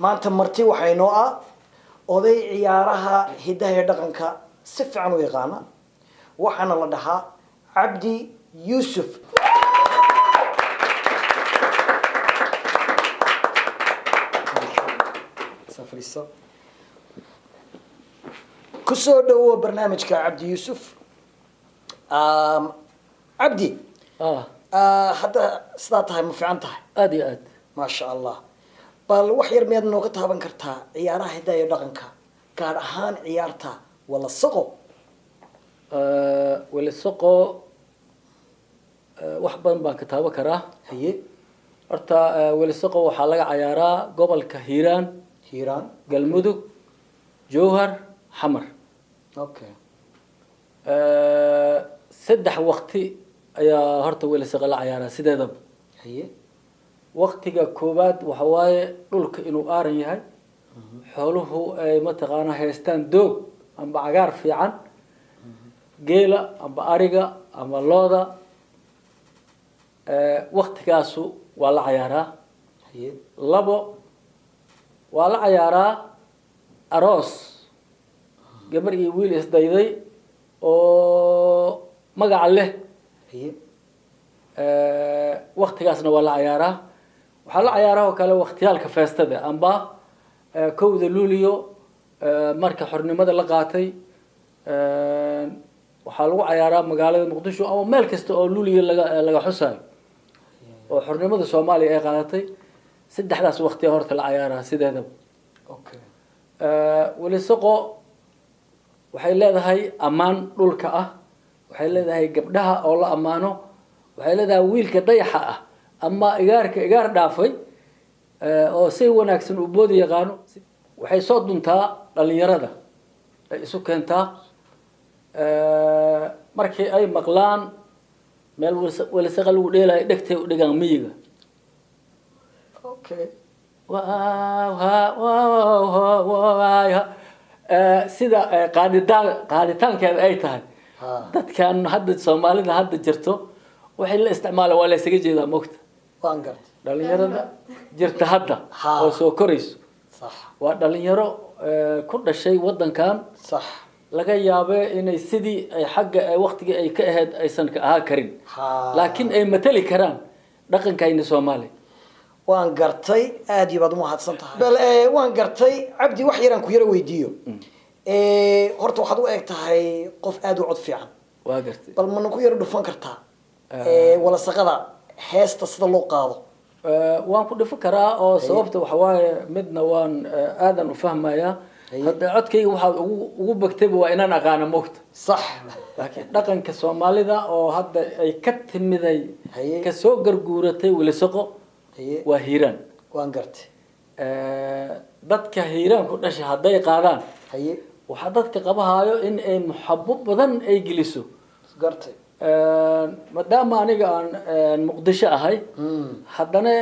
maanta marti waxay noo ah oday ciyaaraha hidaha iyo dhaqanka si fiican u yaqaana waxaana la dhahaa Cabdi Yuusuf safriso kusoo dhawo barnaamijka Cabdi Yuusuf Cabdi hadda sidaa tahay ma fiican tahay aad iyo aad ما شاء الله بل وحير مياد نوقت هابن كرتا عيارها هدايا دقنكا قال أهان عيارتا ولا السقو ولا السقو وحبا بان كتابة كراه هي أرتا ولا السقو وحالة عيارا قبل كهيران هيران قلمدك جوهر حمر اوكي سدح وقتي يا هرتا ولا السقو عيارا سيدا هي waqtiga koobaad waxa waaye dhulka inuu aaran yahay xooluhu ay mataqaana haystaan doog amba cagaar fiican geela amba ariga amba looda waqtigaasu waa la cayaaraa labo waa la cayaaraa aroos gabar iyo wiil isdayday oo magaca leh waqtigaasna waa la cayaaraa waxaa la cayaaraa oo kale waqtiyaalka feestada amba kowda luuliyo marka xornimada la qaatay waxaa lagu cayaaraa magaalada muqdisho ama meel kasta oo luuliyo laga xusayo oo xornimada Soomaaliya ay qaadatay saddexdaas waqti horta la cayaaraa sideedaba okay wali saqo waxay leedahay amaan dhulka ah waxay leedahay gabdhaha oo la amaano waxay leedahay wiilka dayaxa ah ama igaar dhaafay oo si wanaagsan u boodi yaqaano waxay soo duntaa dhalinyarada ay isu keentaa markii ay maqlaan meel wala saqal lagu dheelay dhagtay u dhigan miyiga okay sida qaaditaankeeda ay tahay dadkan hadda Soomaalida hadda jirto waxay la isticmaalaa waa la isaga jeedaa moogta waan gartay dhalinyarada jirta hadda oo soo korayso صح waa dhalinyaro ku dhashay wadankan صح laga yaabee inay sidii ay xagga waqtiga ay ka ahayd aysan ka ahaa karin laakiin ay matali karaan dhaqankayna Soomaaliya waan gartay aad iyo baad u mahadsan tahay bal waan gartay Cabdi wax yaraan ku yara weydiiyo horta waxaad u eeg tahay qof aad u cod fiican waa gartay bal ma ku yara dhufan kartaa wala saqada heesta sida loo qaado waan ku dhifo karaa oo sababta waxa waaye midna waan aadan u fahmayaa hadda codkayga waxa ugu bagtay waa inaan aqaan moogta صح laakiin dhaqanka Soomaalida oo hadda ay ka timiday ka soo garguuratay wala saqo waa hiiraan waan gartay dadka hiiraan ku dhashay haday qaadaan waxa dadka qabahaayo in ay muhabbo badan ay geliso gartay maadaama aniga aan muqdisho ahay haddana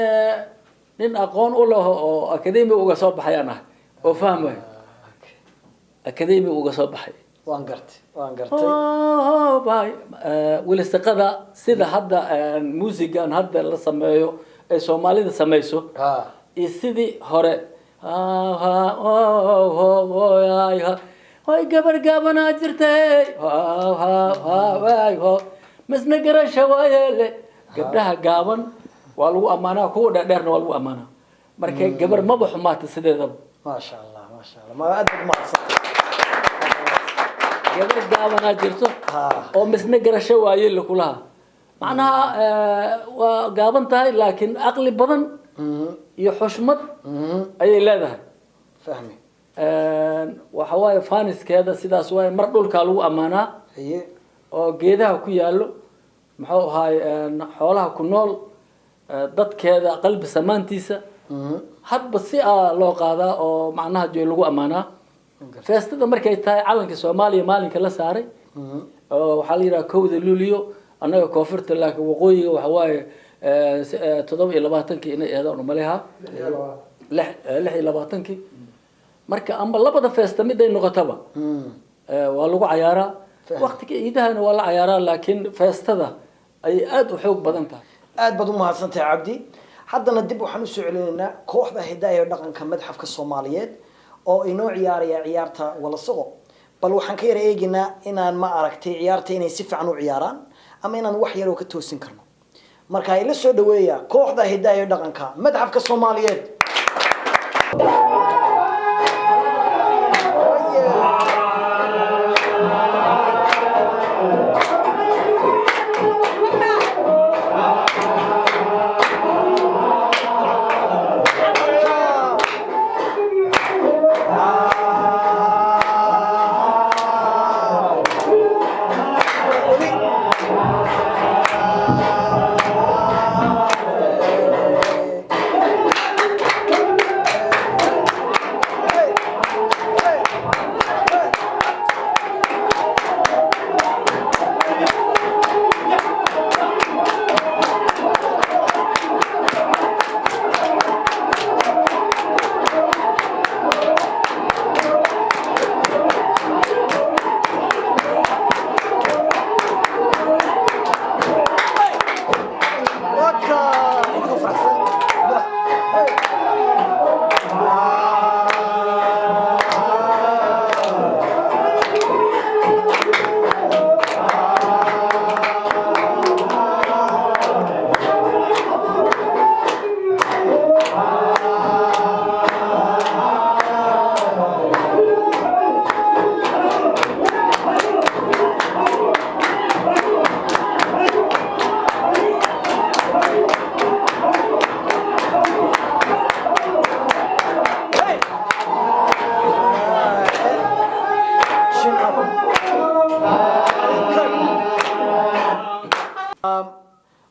nin aqoon u leh oo akademi uga soo baxayaan ah oo fahmay akademi uga soo baxay waan gartay bay wala saqada sida hadda muusigan hadda la sameeyo ee Soomaalida sameeyso iyo sidii hore way gabar gaabana jirtay masna garasha waayele gabdhaha gaaban waa lagu amaanaa kuwa dheerna waa lagu amaanaa marka gabar ma baxumaata sideedaba ma sha Allah ma aad ma gabar gaabana jirto oo masna garasha waayele kulaha macnaha waa gaaban tahay laakiin aqli badan iyo xushmad ayay leedahay fahmi waxa waaye faaniskeeda sidaas waaye mar dhulka lagu amaanaa oo geedaha ku yaalo maxuu ahaay xoolaha ku nool dadkeeda qalbi samaantiisa hadba si loo qaadaa oo macnaha jooy lagu amaanaa feestada markay tahay calanka Soomaaliya maalinka la saaray oo waxa la yiraahdaa kowda luuliyo anaga koonfurta laakiin waqooyiga waxa waaye 27 inay eedo maleeha 26 marka amba labada feesta mid ay noqotaba waa lagu cayaaraa waqtiga ciidahana waa la cayaaraa laakiin feestada ay aad u xoog badan tahay aad baad u mahadsantahay Cabdi haddana dib waxaan u soo celinaynaa kooxda hidaaya dhaqanka madxafka Soomaaliyeed oo inoo ciyaaraya ciyaarta wala soco bal waxaan ka yara eeginaa inaan ma aragtay ciyaarta inay si fiican u ciyaaraan ama inaan wax yar oo ka toosin karno marka ay la soo dhaweeyaa kooxda hidaaya dhaqanka madxafka Soomaaliyeed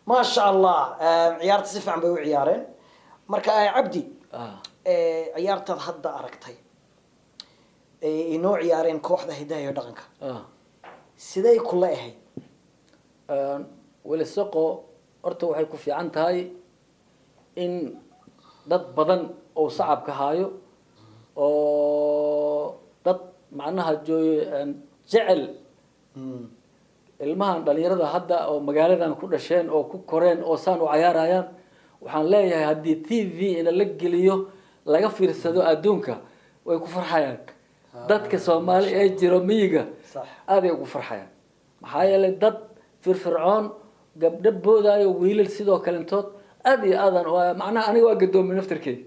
ما شاء الله عيارت سفعن بيو عيارين مركا عبدي عيارت هدا أركتي إنو عيارين كوحدة هداية دقنك سيداي كلها هي ولسقو أرتو waxay ku fiican tahay in dad badan oo sacab ka haayo oo dad macnaha jecel ilmahan dhalinyarada hadda oo magaaladan ku dhasheen oo ku koreen oo saan u ciyaarayaan waxaan leeyahay hadii TV in la geliyo laga fiirsado adduunka way ku farxayaan dadka Soomaali ee jiro miyiga aad ay ugu farxayaan maxaa yeelay dad firfircoon gabdho boodaayo wiilal sidoo kale intood aad iyo aadan macnaha aniga waa gadoomin naftirkay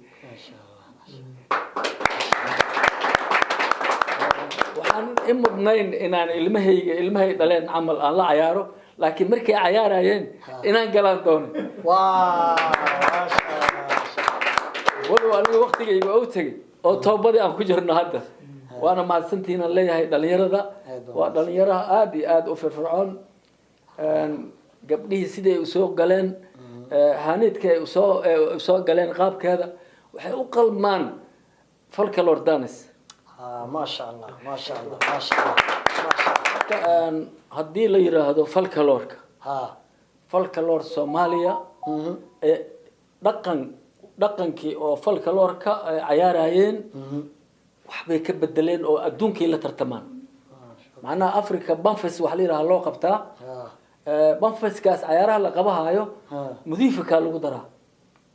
imudnayn inaan ilmahay dhaleen amal aan la ciyaaro laakiin markay ciyaarayeen inaan galaan doono walaal aniga waqtigayga oo tagay oo toobadii aan ku jirno hadda waana mahadsantiina leeyahay dhalinyarada waa dhalinyaraha aad iyo aad u firfircoon gabdhihii sidii ay soo galeen hanidka ay soo galeen qaabkeeda waxay u qalmaan folklore dance ما شاء الله ما شاء الله ما شاء الله ما شاء الله هدي لا يراهدو فولكلورك فولكلور سوماليا dhaqankii oo folkloreka ciyaarayeen waxbay ka bedeleen oo adduunkii la tartamaan macnaha Africa Banfes wax la yiraahdo loo qabtaa Banfeskaas ciyaaraha la qabahayo mudiifka lagu daraa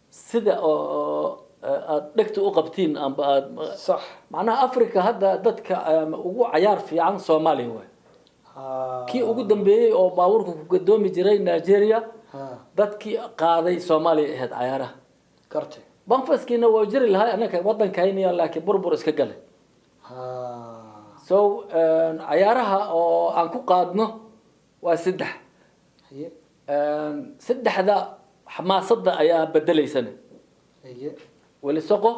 sida oo dhigta u qabtiin amba صح macnaha Africa hadda dadka ugu ciyaar fiican Soomaaliya way kii ugu dambeeyay oo baaburku ku gadoomi jiray Nigeria dadkii qaaday Soomaaliya ahayd ciyaaraha karti Banfeskiina waa jiri lahay anaka wadankayna laakiin burbur iska galay so ciyaaraha oo aan ku qaadno waa saddex saddexda xamaasada ayaa bedelaysan ولسقو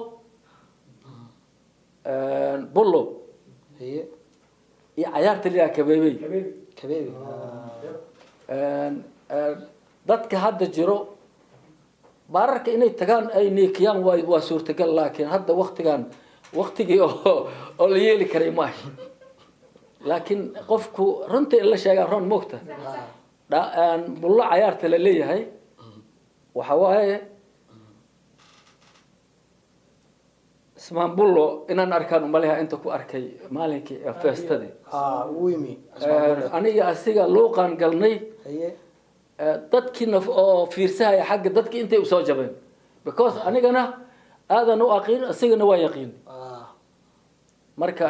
بولو هي عيارت اللي كبيبي كبيبي dadka hadda jiro baararka inay tagaan ay neekiyaan waa suurtagal laakiin hadda waqtigii oo la yeeli karay ma aha laakiin qofku runtii la sheegaa run moogta bullo ciyaarta la leeyahay waxa waaye اسمان بولو إن أنا أركان مالها أنت كو أركي مالك فاستدي ويمي أنا يا أسيقا لوقان قلني هي dadkii fiirsahay xagga dadkii intay u soo jabeen because anigana aadan u aqoon asigana waa yaqiin marka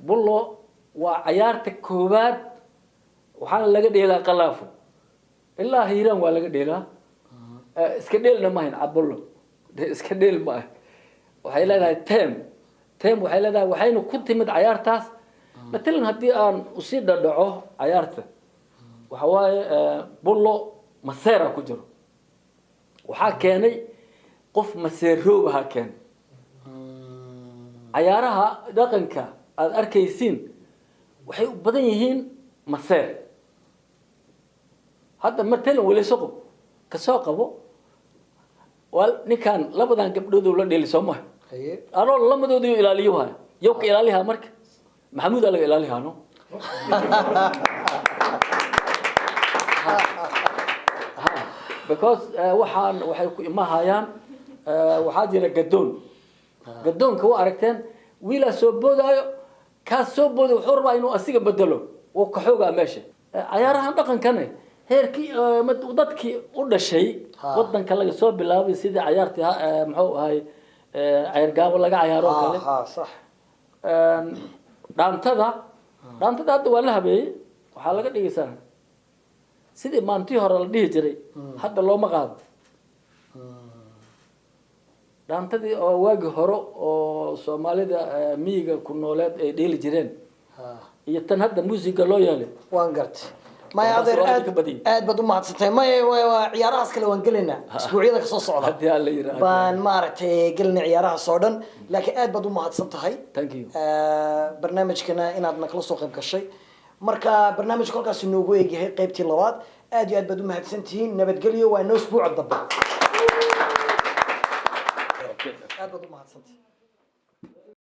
bullo waa ciyaarta koobaad waxaana laga dheelaa qalaafo ilaa hiiraan waa laga dheelaa iska dheelna ma hayn cabullo iska dheel ma waxay leedahay tem waxay leedahay waxayna ku timid ciyaartaas matalan haddii aan usii dhadhaco ciyaarta waxa waaye bullo maseera ku jiro waxaa keenay qof maseeroob ahaa keenay ciyaaraha dhaqanka aad arkaysiin waxay u badan yihiin maseer hadda matalan weleysaqo kasoo qabo ninkaan labadan gabdhood la dheeli soo maha anoo lamadooda ilaaliyo haya yow ka ilaalihaa marka maxamuud aa laga ilaalihaa no because waxay ku imahayaan waxaa jira gadoonka waa aragteen wiilaa soo boodaayo kaas soo booday wuxuu rabaa inuu asiga bedelo wuu ka xoogaa meesha ciyaarahan dhaqankane heerkii dadkii u dhashay wadanka laga soo bilaabay sidii ciyaartii muxuu ahay ciyaar gaabo laga ciyaaro kale dhaantada hadda waa la habeeyey waxaa laga dhigaysaa sidii maantii hore la dhihi jiray hadda looma qaado dhaantadii oo waagi hore oo soomaalida miyiga ku nooleed ay dheeli jireen iyo tan hadda muusiga loo yeelay waan gartay maya adeer aad baad u mahadsantahay maya waa ciyaarahaas kale waan gelaynaa isbuucyada kasoo socda baan maaragtay gelinay ciyaarahaas oo dhan laakiin aad baad u mahadsan tahay barnaamijkana inaad nakala soo qayb gashay marka barnaamijka halkaas inoogu eegyahay qaybtii labaad aad iyo aad baad u mahadsantihiin nabadgelyo waa inoo isbuuca dambe aad baad u mahadsantahay